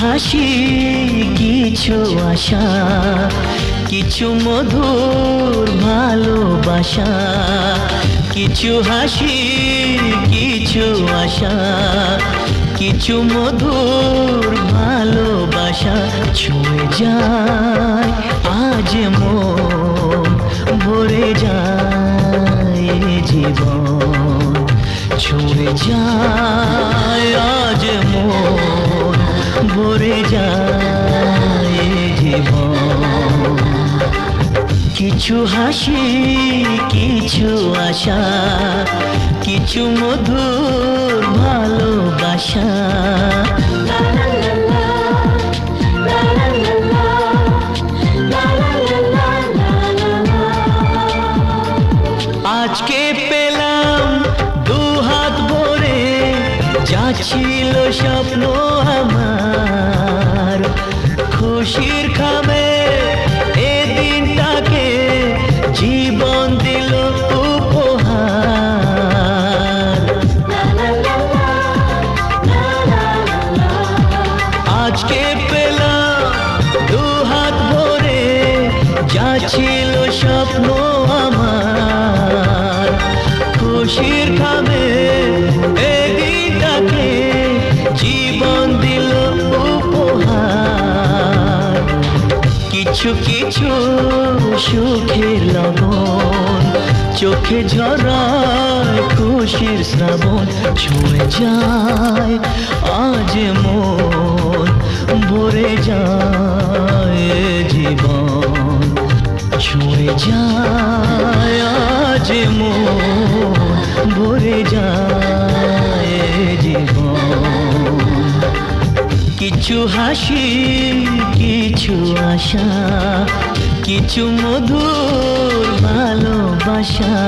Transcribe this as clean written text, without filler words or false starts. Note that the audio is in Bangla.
হাসি কিছু আশা, কিছু মধুর ভালোবাসা। কিছু হাসি কিছু আশা, কিছু মধুর ভালোবাসা। ছুঁয়ে যায় আজ মন, ভরে যায় জীবন। ছুঁয়ে যায় আজ মন, ভরে যায় জীবন। কিছু হাসি কিছু আশা, কিছু মধুর ভালোবাসা। আজকে পেলাম দুহাত ভরে, যা ছিল স্বপ্ন আমার। খুশির খামে এ দিনটাকে জীবন দিল উপহার। আজকে পেলাম দুহাত ভরে, যা ছিল স্বপ্ন আমার। খুশির খামে এ দিনটাকে জীবন দিল উপহার। কিছু কিছু সুখের লবণ, চোখে ঝরায় খুশির শ্রাবণ। ছুঁয়ে যায় আজ মন, ভরে যায় জীবন। ছুঁয়ে যায় আজ মন, ভরে যায় জীবন। কিছু হাসি কিছু আশা, কিছু মধুর ভালোবাসা।